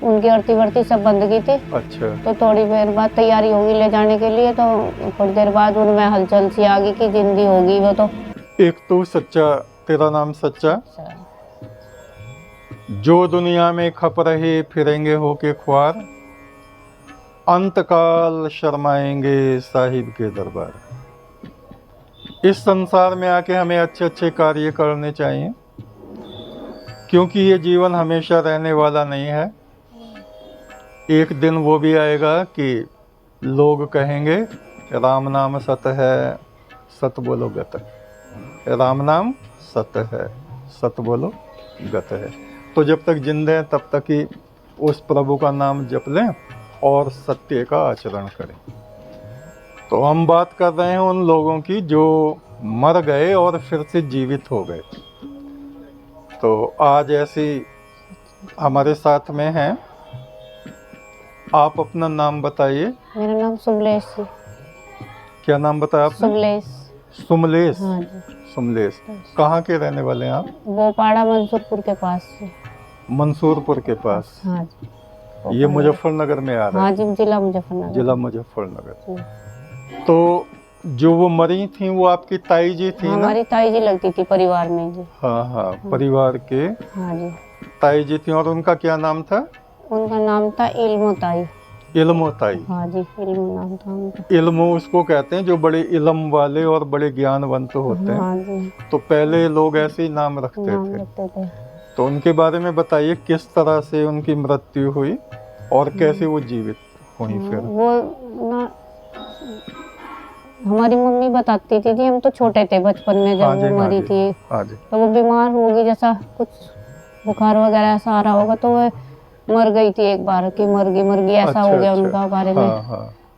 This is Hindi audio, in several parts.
उनकी आरती वर्ती सब बंद की थी। अच्छा। तो थोड़ी देर बाद तैयारी होगी ले जाने के लिए, तो थोड़ी देर बाद उनमें हलचल सी आ गई कि जिंदी होगी वो। तो एक तो सच्चा, तेरा नाम सच्चा, जो दुनिया में खप रहे फिरेंगे होके ख्वार, अंतकाल शर्माएंगे साहिब के दरबार। इस संसार में आके हमें अच्छे अच्छे कार्य करने चाहिए, क्योंकि ये जीवन हमेशा रहने वाला नहीं है। एक दिन वो भी आएगा कि लोग कहेंगे राम नाम सत है, सत बोलो गत है। राम नाम सत है, सत बोलो गत है। तो जब तक जिंदे हैं तब तक ही उस प्रभु का नाम जप लें और सत्य का आचरण करें। तो हम बात कर रहे हैं उन लोगों की जो मर गए और फिर से जीवित हो गए। तो आज ऐसी हमारे साथ में हैं। आप अपना नाम बताइए। मेरा नाम सुमलेश जी। क्या नाम बताया आपने? सुमलेश। सुमलेश। हाँ जी। सुमलेश। कहाँ के रहने वाले हैं आप? बोपाड़ा मंसूरपुर के पास से। मंसूरपुर के पास। हाँ जी। ये मुजफ्फरनगर में आ रहा है? हाँ जी, जिला मुजफ्फरनगर। जिला मुजफ्फरनगर। तो जो वो मरी थी वो आपकी ताई जी थी ना? हमारी ताई जी लगती थी परिवार में जी। हाँ हाँ, परिवार के हाँ जी। ताई जी थी। और उनका क्या नाम था? उनका नाम था इल्मो ताई। इल्मो ताई। हाँ जी, इल्मो नाम था उनका। इल्मो उसको कहते हैं जो बड़े इल्म वाले और बड़े ज्ञानवंत होते हैं। हाँ जी। तो पहले लोग ऐसे ही नाम रखते थे। तो उनके बारे में बताइए, किस तरह से उनकी मृत्यु हुई और कैसे वो जीवित हुई? फिर वो ना हमारी मम्मी बताती थी जी, हम तो छोटे थे बचपन में जब वो मरी थी। तो वो बीमार होगी, जैसा कुछ बुखार वगैरह ऐसा आ रहा होगा, तो वो मर गई थी एक बार कि मर गई ऐसा हो गया उनका बारे में।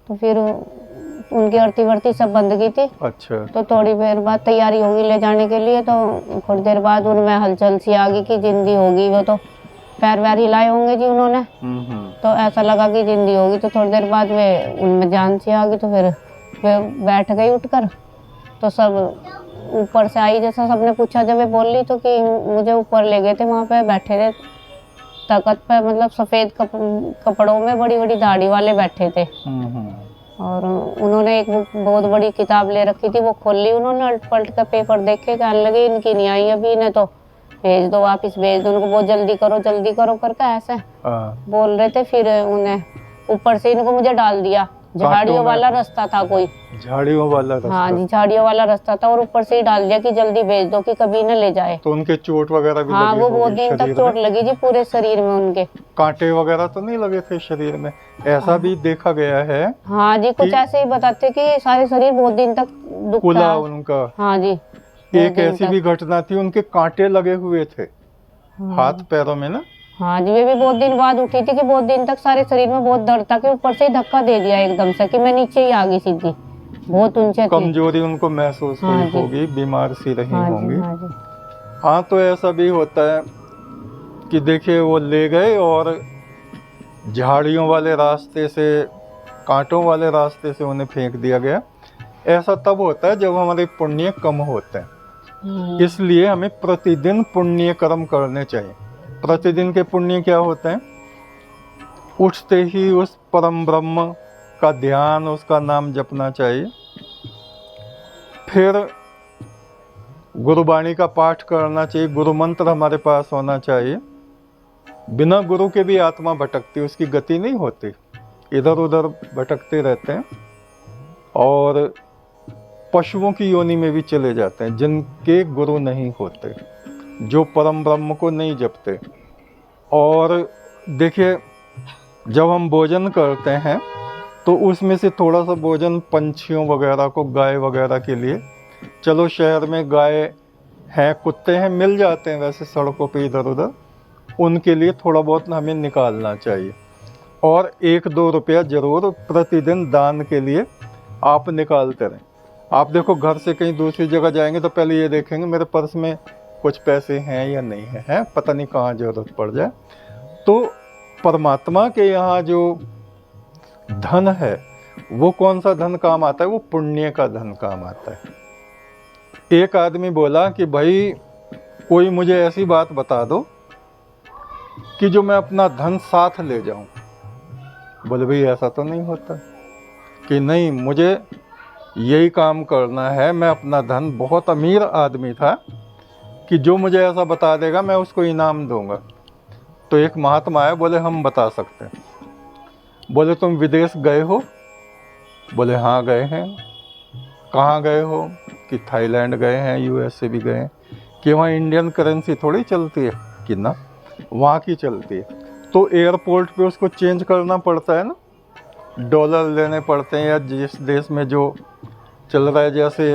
तो फिर उनकी आरती वर्ती सब बंद की थी। अच्छा। तो थोड़ी देर बाद तैयारी होगी ले जाने के लिए, तो थोड़ी देर बाद उनमें हलचल सी आ गई कि जिंदी होगी वो। तो पैर वैर हिलाए होंगे जी उन्होंने, तो ऐसा लगा कि जिंदी होगी। तो थोड़ी देर बाद वे उनमें जान सी आ गई, तो फिर वे बैठ गई उठकर। तो सब ऊपर से आई, जैसा सबने पूछा जब वे बोल ली, तो कि मुझे ऊपर ले गए थे, वहाँ पे बैठे थे तख्त पे, मतलब सफ़ेद कपड़ों में बड़ी बड़ी दाढ़ी वाले बैठे थे। और उन्होंने एक बहुत बड़ी किताब ले रखी थी, वो खोल ली उन्होंने, उलट पलट कर पेपर देखे, कहने लगे इनकी नहीं आई अभी, इन्हें तो भेज दो, वापिस भेज दो उनको, बहुत जल्दी करो करके ऐसे बोल रहे थे। फिर उन्हें ऊपर से इनको मुझे डाल दिया, झाड़ियों वाला रास्ता था कोई। झाड़ियों वाला रास्ता? हाँ जी, झाड़ियों वाला रास्ता था, और ऊपर से ही डाल दिया कि जल्दी भेज दो कि कभी न ले जाए। तो उनके चोट वगैरह भी? हाँ, वो बहुत दिन तक चोट लगी जी पूरे शरीर में उनके। कांटे वगैरह तो नहीं लगे थे शरीर में? ऐसा भी देखा गया है। हाँ जी, कुछ ऐसे ही बताते कि सारे शरीर बहुत दिन तक दुखता उनका। हाँ जी। एक ऐसी भी घटना थी, उनके कांटे लगे हुए थे हाथ पैरों में ना? हाँ जी, वे भी बहुत दिन बाद उठी थी कि बहुत दिन तक सारे शरीर में बहुत दर्द था कि ऊपर से ही धक्का दे दिया एकदम से कि मैं नीचे ही आ गई सीधी। बहुत ऊंचे थी। कमजोरी उनको महसूस हुई होगी, बीमार सी रही होंगी। हाँ, तो ऐसा भी होता है कि देखिए वो ले गए और झाड़ियों वाले रास्ते से, कांटों वाले रास्ते से उन्हें फेंक दिया गया। ऐसा तब होता है जब हमारे पुण्य कम होते हैं। इसलिए हमें प्रतिदिन पुण्य कर्म करने चाहिए। प्रतिदिन के पुण्य क्या होते हैं? उठते ही उस परम ब्रह्म का ध्यान, उसका नाम जपना चाहिए। फिर गुरुवाणी का पाठ करना चाहिए, गुरु मंत्र हमारे पास होना चाहिए। बिना गुरु के भी आत्मा भटकती, उसकी गति नहीं होती, इधर उधर भटकते रहते हैं और पशुओं की योनि में भी चले जाते हैं जिनके गुरु नहीं होते, जो परम ब्रह्म को नहीं जपते। और देखिए, जब हम भोजन करते हैं तो उसमें से थोड़ा सा भोजन पंछियों वगैरह को, गाय वगैरह के लिए, चलो शहर में गाय हैं, कुत्ते हैं, मिल जाते हैं वैसे सड़कों पे इधर उधर, उनके लिए थोड़ा बहुत हमें निकालना चाहिए। और 1-2 रुपया जरूर प्रतिदिन दान के लिए आप निकालते रहें। आप देखो, घर से कहीं दूसरी जगह जाएंगे तो पहले ये देखेंगे मेरे पर्स में कुछ पैसे हैं या नहीं है, पता नहीं कहाँ जरूरत पड़ जाए। तो परमात्मा के यहाँ जो धन है, वो कौन सा धन काम आता है? वो पुण्य का धन काम आता है। एक आदमी बोला कि भाई कोई मुझे ऐसी बात बता दो कि जो मैं अपना धन साथ ले जाऊं। बोले भाई ऐसा तो नहीं होता कि नहीं, मुझे यही काम करना है। मैं अपना धन, बहुत अमीर आदमी था कि जो मुझे ऐसा बता देगा मैं उसको इनाम दूंगा। तो एक महात्मा आए, बोले हम बता सकते हैं। बोले तुम विदेश गए हो? बोले हाँ गए हैं। कहाँ गए हो? कि थाईलैंड गए हैं, यूएसए भी गए हैं। कि वहाँ इंडियन करेंसी थोड़ी चलती है? कि ना, वहाँ की चलती है। तो एयरपोर्ट पे उसको चेंज करना पड़ता है ना, डॉलर लेने पड़ते हैं, या जिस देश में जो चल रहा है, जैसे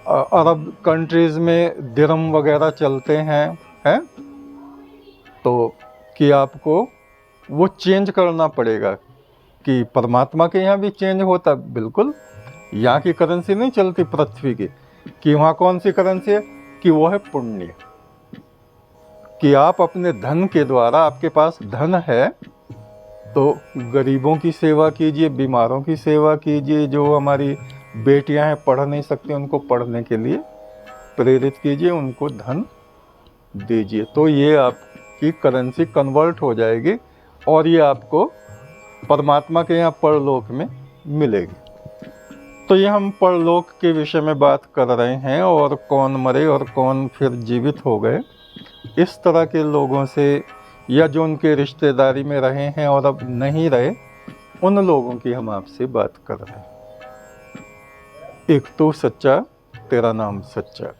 अरब कंट्रीज़ में दिरहम वगैरह चलते हैं तो कि आपको वो चेंज करना पड़ेगा। कि परमात्मा के यहाँ भी चेंज होता, बिल्कुल। यहाँ की करेंसी नहीं चलती पृथ्वी की। कि वहाँ कौन सी करेंसी है? कि वो है पुण्य। कि आप अपने धन के द्वारा, आपके पास धन है तो गरीबों की सेवा कीजिए, बीमारों की सेवा कीजिए, जो हमारी बेटियां हैं पढ़ नहीं सकती उनको पढ़ने के लिए प्रेरित कीजिए, उनको धन दीजिए। तो ये आपकी करेंसी कन्वर्ट हो जाएगी और ये आपको परमात्मा के यहाँ परलोक में मिलेगी। तो ये हम परलोक के विषय में बात कर रहे हैं, और कौन मरे और कौन फिर जीवित हो गए, इस तरह के लोगों से, या जो उनके रिश्तेदारी में रहे हैं और अब नहीं रहे, उन लोगों की हम आपसे बात कर रहे हैं। एक तो सच्चा, तेरा नाम सच्चा।